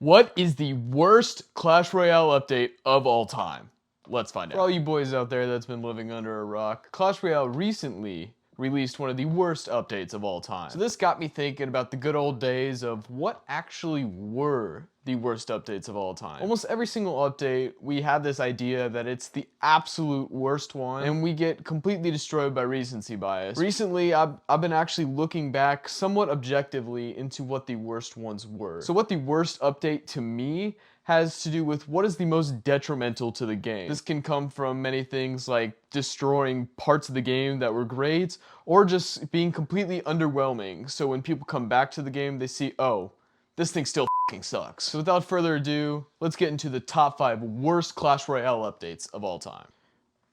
What is the worst Clash Royale update of all time? Let's find out. For all you boys out there that's been living under a rock, Clash Royale recently released one of the worst updates of all time. So this got me thinking about the good old days of what actually were the worst updates of all time. Almost every single update, we have this idea that it's the absolute worst one, and we get completely destroyed by recency bias. Recently, I've been actually looking back somewhat objectively into what the worst ones were. So what the worst update to me has to do with what is the most detrimental to the game. This can come from many things like destroying parts of the game that were great, or just being completely underwhelming. So when people come back to the game, they see, oh, this thing still f***ing sucks. So without further ado, let's get into the top 5 worst Clash Royale updates of all time.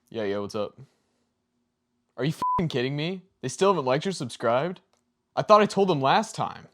Yeah, what's up? Are you f***ing kidding me? They still haven't liked or subscribed? I thought I told them last time.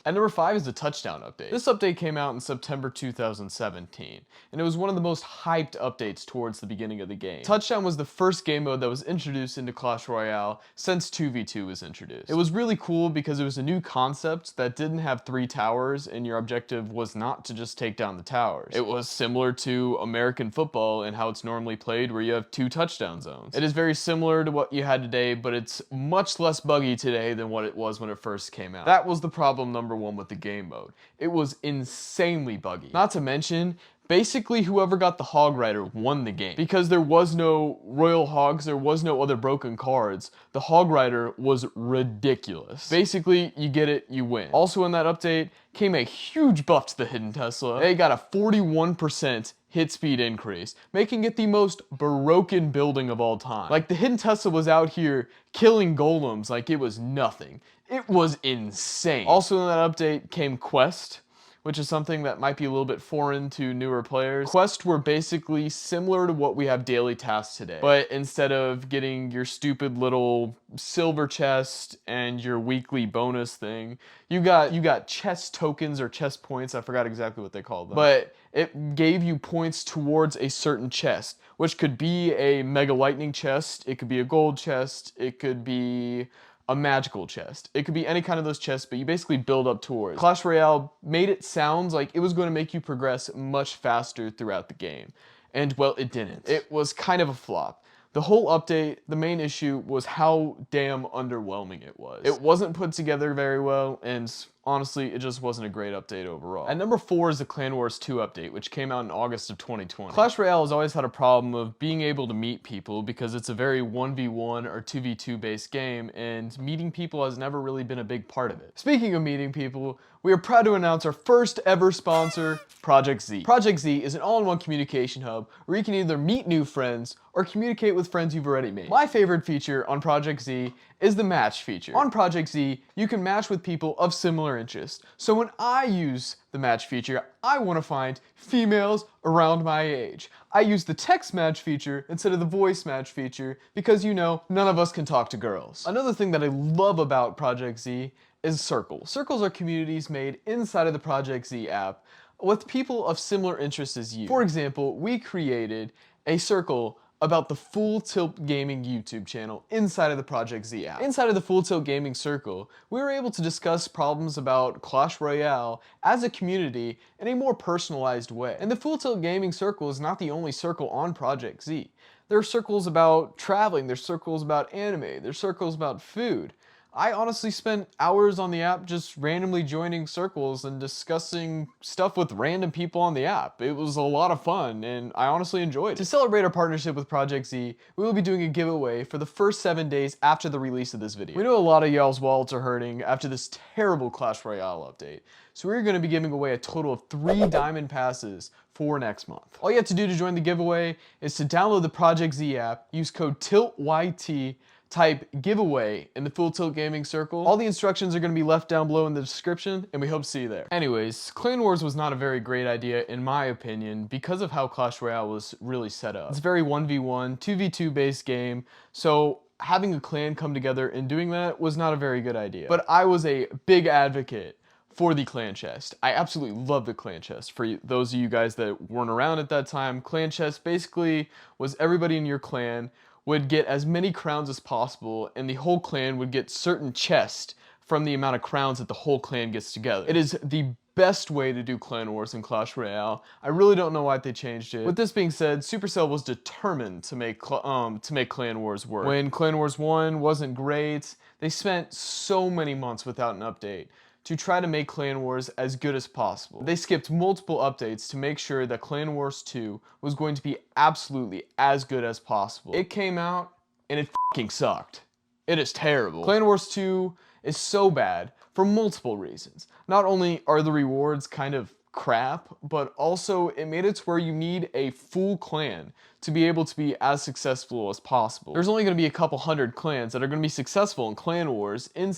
At number 5 is the touchdown update. This update came out in September 2017, and it was one of the most hyped updates towards the beginning of the game. Touchdown was the first game mode that was introduced into Clash Royale since 2v2 was introduced. It was really cool because it was a new concept that didn't have 3 towers, and your objective was not to just take down the towers. It was similar to American football and how it's normally played, where you have 2 touchdown zones. It is very similar to what you had today, but it's much less buggy today than what it was when it first came out. That was the problem number 1 with the game mode. It was insanely buggy. Not to mention, basically whoever got the Hog Rider won the game. Because there was no Royal Hogs, there was no other broken cards, the Hog Rider was ridiculous. Basically, you get it, you win. Also in that update came a huge buff to the Hidden Tesla. They got a 41% hit speed increase, making it the most broken building of all time. Like, the Hidden Tesla was out here killing golems like it was nothing. It was insane. Also in that update came Quest, which is something that might be a little bit foreign to newer players. Quests were basically similar to what we have daily tasks today, but instead of getting your stupid little silver chest and your weekly bonus thing, you got chest tokens or chest points, I forgot exactly what they called them, but it gave you points towards a certain chest, which could be a Mega Lightning chest, it could be a gold chest, it could be a magical chest. It could be any kind of those chests, but you basically build up towards. Clash Royale made it sound like it was going to make you progress much faster throughout the game. And, well, it didn't. It was kind of a flop. The whole update, the main issue was how damn underwhelming it was. It wasn't put together very well, and honestly, it just wasn't a great update overall. At number 4 is the Clan Wars 2 update, which came out in August of 2020. Clash Royale has always had a problem of being able to meet people because it's a very 1v1 or 2v2 based game, and meeting people has never really been a big part of it. Speaking of meeting people, we are proud to announce our first ever sponsor, Project Z. Project Z is an all-in-one communication hub where you can either meet new friends or communicate with friends you've already made. My favorite feature on Project Z is the match feature. On Project Z, you can match with people of similar interests. So when I use the match feature, I want to find females around my age. I use the text match feature instead of the voice match feature because, you know, none of us can talk to girls. Another thing that I love about Project Z is circles. Circles are communities made inside of the Project Z app with people of similar interests as you. For example, we created a circle about the Full Tilt Gaming YouTube channel inside of the Project Z app. Inside of the Full Tilt Gaming circle, we were able to discuss problems about Clash Royale as a community in a more personalized way. And the Full Tilt Gaming circle is not the only circle on Project Z. There are circles about traveling, there's circles about anime, there's circles about food. I honestly spent hours on the app just randomly joining circles and discussing stuff with random people on the app. It was a lot of fun, and I honestly enjoyed it. To celebrate our partnership with Project Z, we will be doing a giveaway for the first 7 days after the release of this video. We know a lot of y'all's wallets are hurting after this terrible Clash Royale update, so we're going to be giving away a total of 3 diamond passes for next month. All you have to do to join the giveaway is to download the Project Z app, use code TILTYT, type giveaway in the Full Tilt Gaming circle. All the instructions are going to be left down below in the description, and we hope to see you there. Anyways, Clan Wars was not a very great idea in my opinion because of how Clash Royale was really set up. It's a very 1v1, 2v2 based game, so having a clan come together and doing that was not a very good idea. But I was a big advocate for the clan chest. I absolutely love the clan chest. For those of you guys that weren't around at that time, clan chest basically was everybody in your clan would get as many crowns as possible, and the whole clan would get certain chests from the amount of crowns that the whole clan gets together. It is the best way to do clan wars in Clash Royale. I really don't know why they changed it. With this being said, Supercell was determined to make clan wars work. When Clan Wars 1 wasn't great, they spent so many months without an update to try to make Clan Wars as good as possible. They skipped multiple updates to make sure that Clan Wars 2 was going to be absolutely as good as possible. It came out and it fucking sucked. It is terrible. Clan Wars 2 is so bad for multiple reasons. Not only are the rewards kind of crap, but also it made it to where you need a full clan to be able to be as successful as possible. There's only going to be a couple hundred clans that are going to be successful in Clan Wars in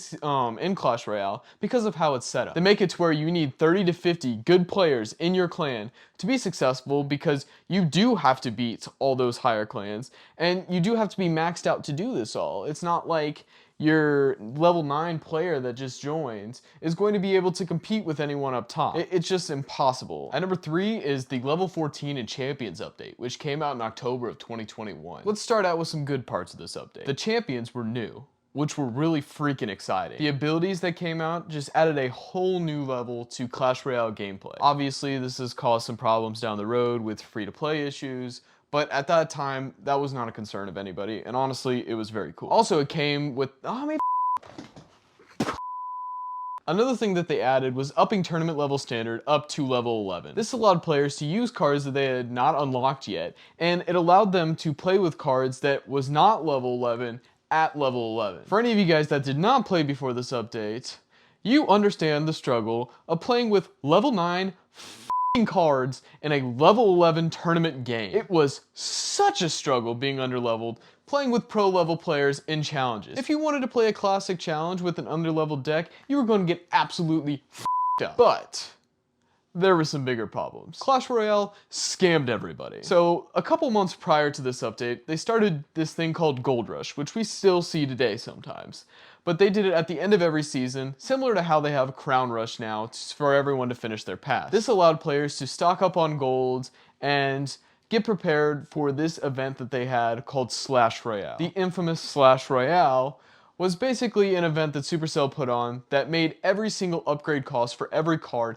Clash Royale because of how it's set up. They make it to where you need 30 to 50 good players in your clan to be successful because you do have to beat all those higher clans and you do have to be maxed out to do this all. It's not like your level 9 player that just joins is going to be able to compete with anyone up top. It's just impossible. At number 3 is the level 14 and champions update, which came out in October of 2021. Let's start out with some good parts of this update. The champions were new, which were really freaking exciting. The abilities that came out just added a whole new level to Clash Royale gameplay. Obviously, this has caused some problems down the road with free-to-play issues, but at that time, that was not a concern of anybody, and honestly, it was very cool. Also, it came with... Another thing that they added was upping tournament level standard up to level 11. This allowed players to use cards that they had not unlocked yet, and it allowed them to play with cards that was not level 11 at level 11. For any of you guys that did not play before this update, you understand the struggle of playing with level 9 cards in a level 11 tournament game. It was such a struggle being underleveled, playing with pro level players in challenges. If you wanted to play a classic challenge with an underleveled deck, you were going to get absolutely up. But there were some bigger problems. Clash Royale scammed everybody. So a couple months prior to this update, they started this thing called Gold Rush, which we still see today sometimes. But they did it at the end of every season, similar to how they have Crown Rush now for everyone to finish their pass. This allowed players to stock up on golds and get prepared for this event that they had called Slash Royale. The infamous Slash Royale was basically an event that Supercell put on that made every single upgrade cost for every card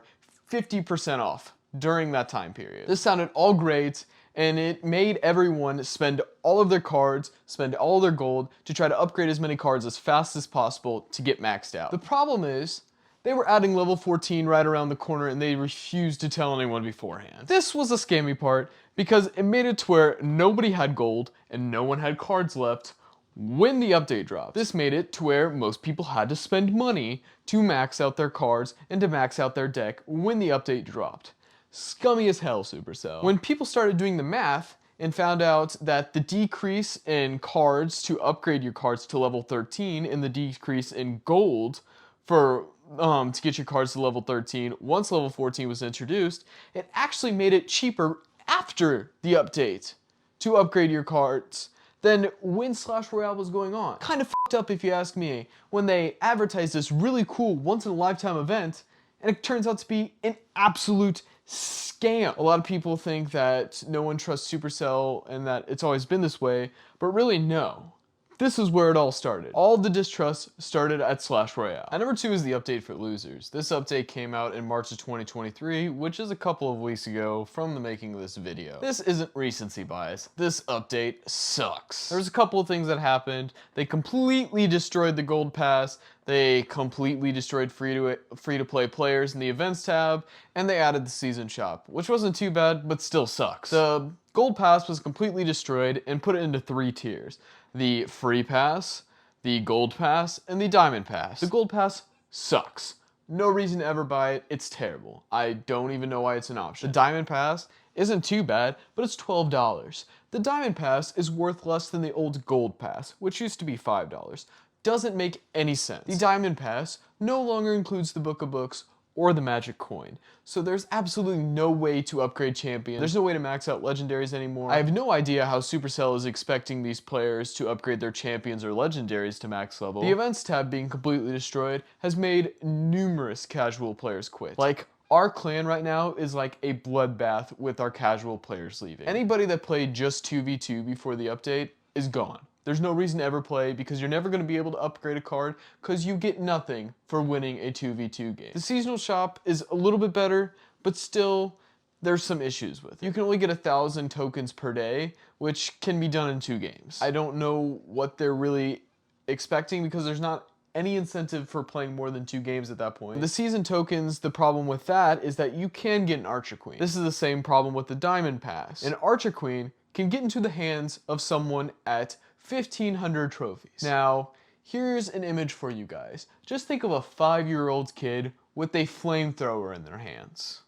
50% off during that time period. This sounded all great, and it made everyone spend all of their cards, spend all their gold to try to upgrade as many cards as fast as possible to get maxed out. The problem is, they were adding level 14 right around the corner and they refused to tell anyone beforehand. This was a scammy part because it made it to where nobody had gold and no one had cards left when the update dropped. This made it to where most people had to spend money to max out their cards and to max out their deck when the update dropped. Scummy as hell, Supercell. When people started doing the math and found out that the decrease in cards to upgrade your cards to level 13 and the decrease in gold for to get your cards to level 13 once level 14 was introduced, it actually made it cheaper after the update to upgrade your cards than when Slash Royale was going on. Kind of fucked up if you ask me, when they advertised this really cool once-in-a-lifetime event and it turns out to be an absolute scam. A lot of people think that no one trusts Supercell and that it's always been this way, but really no. This is where it all started. All the distrust started at Slash Royale. At number 2 is the update for losers. This update came out in March of 2023, which is a couple of weeks ago from the making of this video. This isn't recency bias. This update sucks. There's a couple of things that happened. They completely destroyed the gold pass. They completely destroyed free-to-play players in the events tab, and they added the season shop, which wasn't too bad, but still sucks. The gold pass was completely destroyed and put it into 3 tiers. The free pass, the gold pass, and the diamond pass. The gold pass sucks. No reason to ever buy it. It's terrible. I don't even know why it's an option. The diamond pass isn't too bad, but it's $12. The diamond pass is worth less than the old gold pass, which used to be $5. Doesn't make any sense. The diamond pass no longer includes the book of books or the magic coin. So there's absolutely no way to upgrade champions. There's no way to max out legendaries anymore. I have no idea how Supercell is expecting these players to upgrade their champions or legendaries to max level. The events tab being completely destroyed has made numerous casual players quit. Like, our clan right now is like a bloodbath with our casual players leaving. Anybody that played just 2v2 before the update is gone. There's no reason to ever play because you're never going to be able to upgrade a card because you get nothing for winning a 2v2 game. The seasonal shop is a little bit better, but still there's some issues with it. You can only get 1,000 tokens per day, which can be done in 2 games. I don't know what they're really expecting because there's not any incentive for playing more than 2 games at that point. The season tokens, the problem with that is that you can get an Archer Queen. This is the same problem with the Diamond Pass. An Archer Queen can get into the hands of someone at 1,500 trophies. Now, here's an image for you guys. Just think of a 5-year-old kid with a flamethrower in their hands.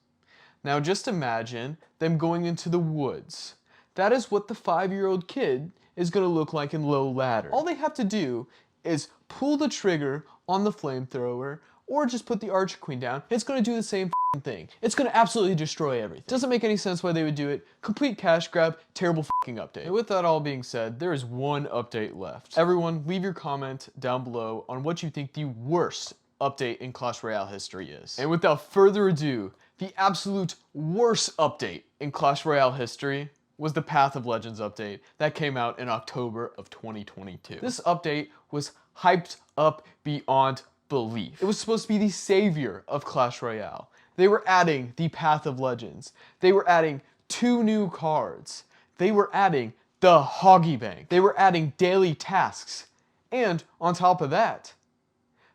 Now just imagine them going into the woods. That is what the 5-year-old kid is going to look like in low ladder. All they have to do is pull the trigger on the flamethrower or just put the Archer Queen down. It's going to do the same thing. It's going to absolutely destroy everything. Doesn't make any sense why they would do it. Complete cash grab, terrible update. And with that all being said, there is one update left. Everyone, leave your comment down below on what you think the worst update in Clash Royale history is. And without further ado, the absolute worst update in Clash Royale history was the Path of Legends update that came out in October of 2022. This update was hyped up beyond belief. It was supposed to be the savior of Clash Royale. They were adding the Path of Legends. They were adding 2 new cards. They were adding the Hoggy Bank. They were adding daily tasks. And on top of that,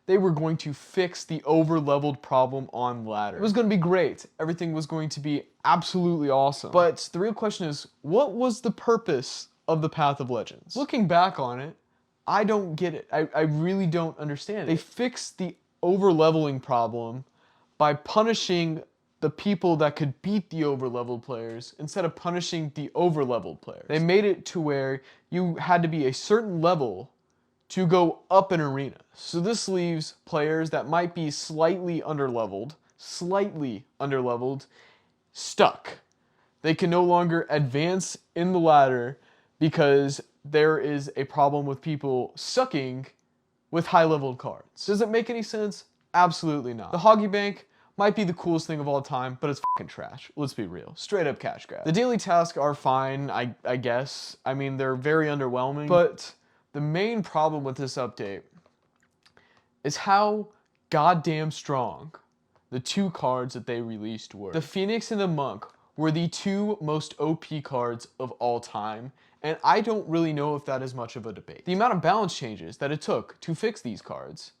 they were going to fix the over-leveled problem on ladder. It was going to be great. Everything was going to be absolutely awesome. But the real question is, what was the purpose of the Path of Legends? Looking back on it, I don't get it. I really don't understand it. They fixed the over-leveling problem by punishing the people that could beat the over-leveled players instead of punishing the over-leveled players. They made it to where you had to be a certain level to go up in arenas. So this leaves players that might be slightly underleveled, stuck. They can no longer advance in the ladder because there is a problem with people sucking with high-leveled cards. Does it make any sense? Absolutely not. The Hoggy Bank might be the coolest thing of all time, but it's fucking trash. Let's be real. Straight up cash grab. The daily tasks are fine, I guess. I mean, they're very underwhelming, but the main problem with this update is how goddamn strong the 2 cards that they released were. The Phoenix and the Monk were the 2 most OP cards of all time, and I don't really know if that is much of a debate. The amount of balance changes that it took to fix these cards,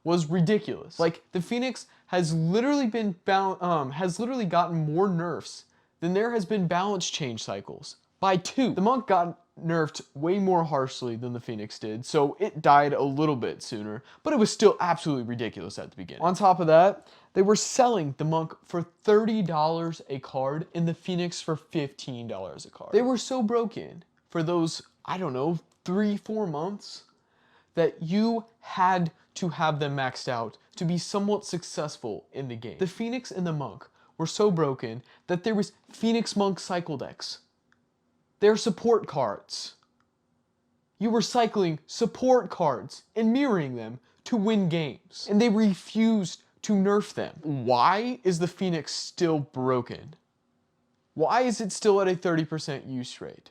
was ridiculous. Like, the Phoenix has literally been gotten more nerfs than there has been balance change cycles by 2. The Monk got nerfed way more harshly than the Phoenix did, so it died a little bit sooner, but it was still absolutely ridiculous at the beginning. On top of that, they were selling the Monk for $30 a card and the Phoenix for $15 a card. They were so broken for those, I don't know, 3-4 months that you had to have them maxed out to be somewhat successful in the game. The Phoenix and the Monk were so broken that there was Phoenix Monk cycle decks. They're support cards. You were cycling support cards and mirroring them to win games, and they refused to nerf them. Why is the Phoenix still broken? Why is it still at a 30% use rate?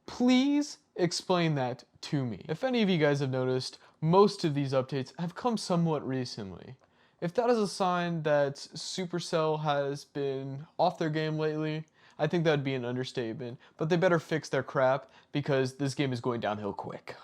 Please explain that to me. If any of you guys have noticed, most of these updates have come somewhat recently. If that is a sign that Supercell has been off their game lately, I think that'd be an understatement, but they better fix their crap because this game is going downhill quick.